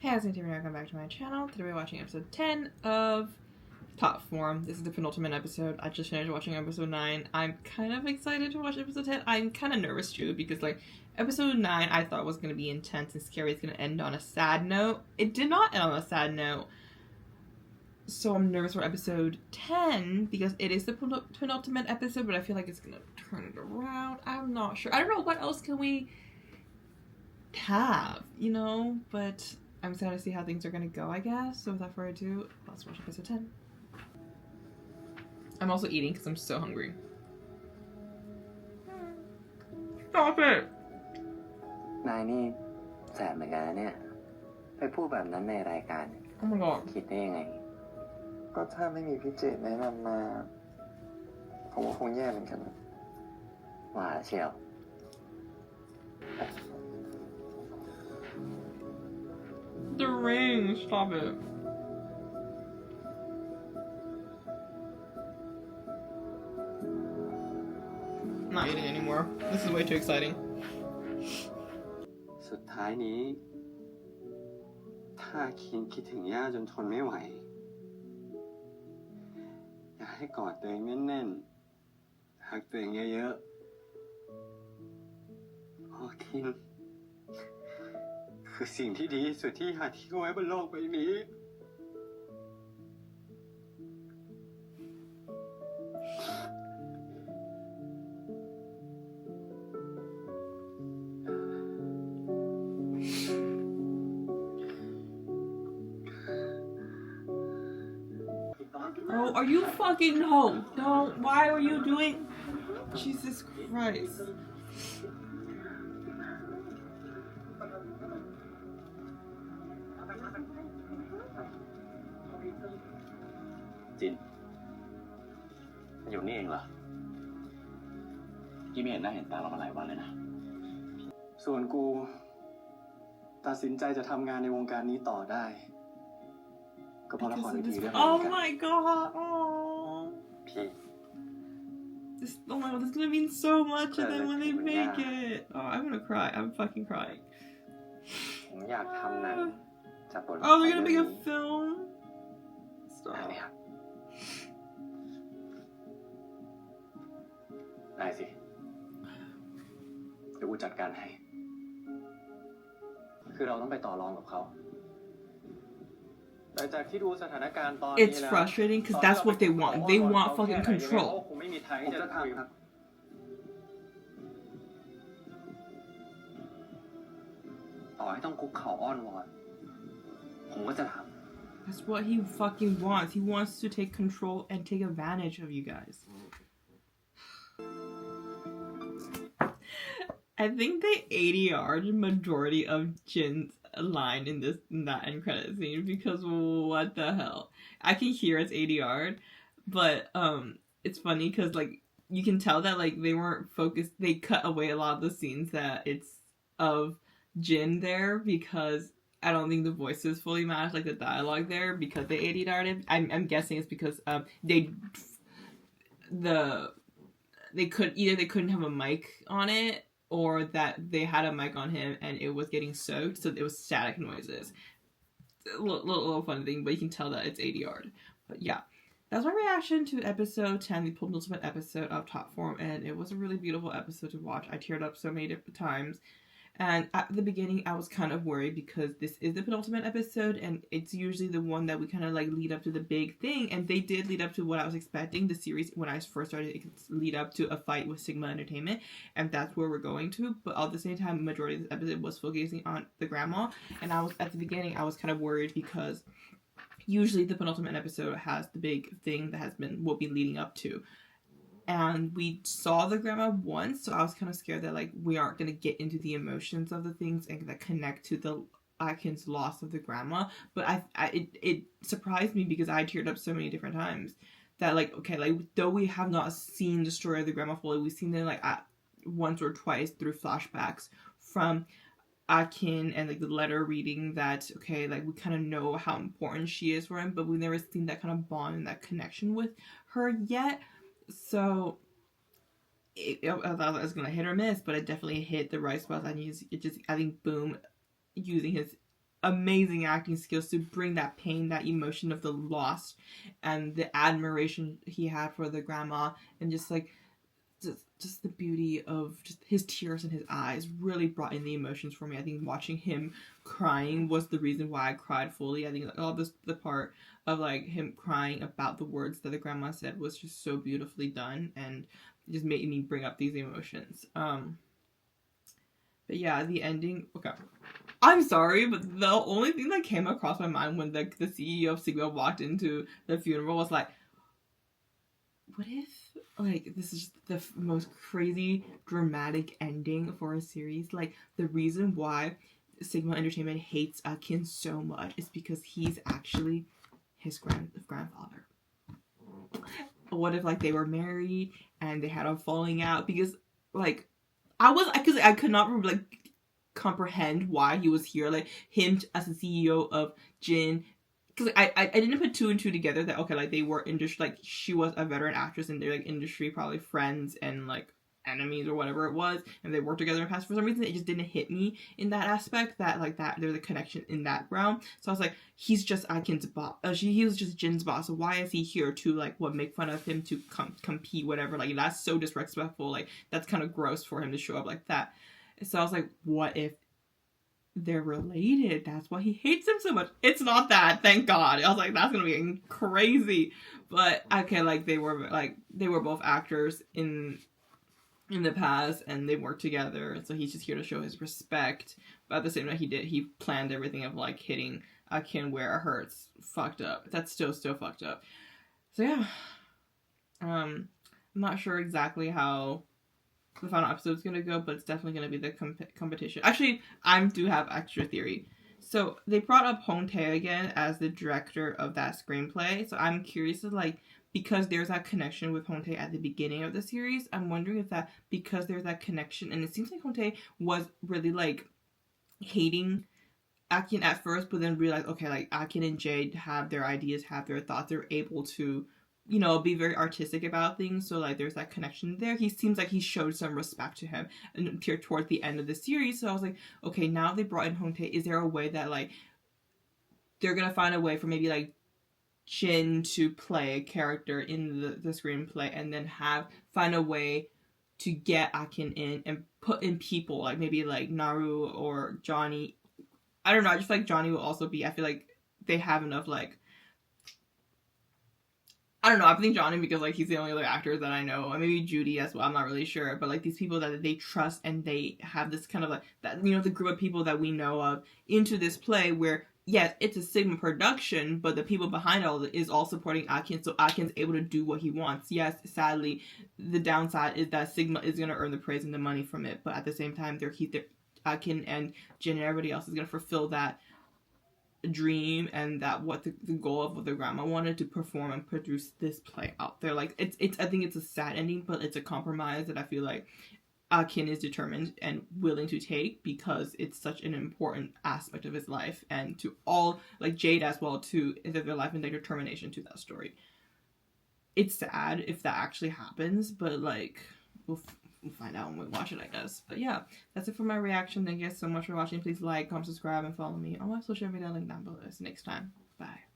Hey guys, I'm welcome back to my channel. Today we're watching episode 10 of Top Form. This is the penultimate episode. I just finished watching episode 9. I'm kind of excited to watch episode 10. I'm kind of nervous too because like episode 9 I thought was going to be intense and scary. It's going to end on a sad note. It did not end on a sad note. So I'm nervous for episode 10 because it is the penultimate episode, but I feel like it's going to turn it around. I'm not sure. I don't know what else can we have, you know, but I'm excited to see how things are going to go, I guess. So without further ado, let's watch episode 10. I'm also eating because I'm so hungry. Stop it! นายนี่แสบเหมือนกันนะเนี่ยไปพูดแบบนั้นในรายการ Oh my god. คิดได้ยังไงก็ถ้าไม่มีพี่เจตแนะนำมาผมก็คงแย่เหมือนกันว่าเชียว The ring, stop it. I'm not eating anymore. This is way too exciting. สุดท้ายนี้ถ้าคิดถึงย่าจนทนไม่ไหวอยากให้กอดตัวเองแน่นๆหักตัวเองเยอะๆโอ้คินคือสิ่งที่ดีที่สุดที่หาทิ้งไว้บนโลกใบนี้ Oh, are you fucking hoe? No, why are you doing? Jesus Christ. จินอยู่นี่เองเหรอกี้ไม่เห็นหน้าเห็นตาเรามาหลายวันเลยนะส่วนกูตัดสินใจจะทำงานในวงการนี้ต่อได้ก็เพราะละครเวทีเรื่องนี้ Oh my god. Oh. พี่ Oh my god, this is gonna mean so much to them when they make it. Oh, I'm gonna cry. I'm fucking crying. ผมอยากทำหนังจากบท Oh, they're gonna make a film? ได้ไหมครับได้สิเดี๋ยวกูจัดการให้คือเราต้องไปต่อรองกับเขาแต่จากที่ดูสถานการณ์ตอนนี้ It's frustrating because that's what they want. They want fucking control. คงไม่มีทางที่จะคุยครับต่อให้ต้องคุกเข่าอ้อนวอนผมก็จะทำ That's what he fucking wants. He wants to take control and take advantage of you guys. I think they ADR'd the majority of Jin's line in that end credit scene because what the hell? I can hear it's ADR'd, but it's funny because like you can tell that like they weren't focused. They cut away a lot of the scenes that it's of Jin there because I don't think the voices fully match like the dialogue there because they ADR'd it. I'm guessing it's because they couldn't have a mic on it, or that they had a mic on him and it was getting soaked, so it was static noises. A little funny thing, but you can tell that it's ADR'd. But yeah, that's my reaction to episode 10, the penultimate episode of Top Form, and it was a really beautiful episode to watch. I teared up so many different times. And at the beginning, I was kind of worried because this is the penultimate episode, and it's usually the one that we kind of like lead up to the big thing. And they did lead up to what I was expecting. The series, when I first started, it lead up to a fight with Sigma Entertainment, and that's where we're going to. But at the same time, the majority of this episode was focusing on the grandma. And I was at the beginning, I was kind of worried because usually the penultimate episode has the big thing that will be leading up to. And we saw the grandma once, so I was kind of scared that like we aren't going to get into the emotions of the things and that connect to the Akin's loss of the grandma. But it surprised me because I teared up so many different times that like, okay, like though we have not seen the story of the grandma fully, we've seen it like once or twice through flashbacks from Akin and like the letter reading that, okay, like we kind of know how important she is for him, but we've never seen that kind of bond and that connection with her yet. So I thought it was gonna hit or miss, but it definitely hit the right spots. I think Boom using his amazing acting skills to bring that pain, that emotion of the loss, and the admiration he had for the grandma, and just like just the beauty of just his tears in his eyes really brought in the emotions for me. I think watching him crying was the reason why I cried fully. I think all this, the part of like him crying about the words that the grandma said was just so beautifully done, and just made me bring up these emotions. But yeah, the ending. Okay, I'm sorry, but the only thing that came across my mind when the CEO of Sigma walked into the funeral was like, what if, like, this is the most crazy dramatic ending for a series? Like, the reason why Sigma Entertainment hates Akin so much is because he's actually his grandfather. What if, like, they were married and they had a falling out? Because, like, I could not like comprehend why he was here, like him as the CEO of Jin, because I didn't put two and two together that okay, like they were industry, like she was a veteran actress and they're like industry probably friends and like enemies or whatever it was, and they worked together in the past. For some reason it just didn't hit me in that aspect that like that there's a connection in that realm. So I was like, he's just Akin's boss, he was just Jin's boss, so why is he here to like what make fun of him to compete whatever? Like that's so disrespectful, like that's kind of gross for him to show up like that. So I was like, what if they're related? That's why he hates him so much. It's not that, thank God. I was like, that's gonna be crazy. But okay, like they were both actors in the past and they worked together, so he's just here to show his respect. But at the same time, he planned everything of like hitting Akin where it hurts. Fucked up. That's still fucked up. So yeah, I'm not sure exactly how the final episode is gonna go, but it's definitely gonna be the competition. Actually, I do have extra theory. So they brought up Hong Tae again as the director of that screenplay. So I'm curious to like, because there's that connection with Hong Tae at the beginning of the series, I'm wondering if that, because there's that connection, and it seems like Hong Tae was really like hating Akin at first, but then realized, okay, like Akin and Jade have their ideas, have their thoughts, they're able to, you know, be very artistic about things. So like there's that connection there. He seems like he showed some respect to him and towards the end of the series. So I was like, okay, now they brought in Hong Tae, is there a way that like they're gonna find a way for maybe like Jin to play a character in the screenplay and then find a way to get Akin in and put in people like maybe like Naru or Johnny. I don't know, I just feel like Johnny will also be, I feel like they have enough like, I don't know, I think Johnny because like he's the only other actor that I know, and maybe Judy as well, I'm not really sure, but like these people that they trust and they have this kind of like, that, you know, the group of people that we know of into this play where yes, it's a Sigma production, but the people behind all of it is all supporting Akin, so Akin's able to do what he wants. Yes, sadly, the downside is that Sigma is going to earn the praise and the money from it, but at the same time, Akin and Jin and everybody else is going to fulfill that dream and that what the goal of what the grandma wanted to perform and produce this play out there. Like it's I think it's a sad ending, but it's a compromise that I feel like Akin is determined and willing to take because it's such an important aspect of his life, and to all like Jade as well too, their life and their determination to that story. It's sad if that actually happens, but like we'll find out when we watch it, I guess. But yeah, that's it for my reaction. Thank you guys so much for watching. Please like, comment, subscribe, and follow me on my social media link down below. See you next time. Bye.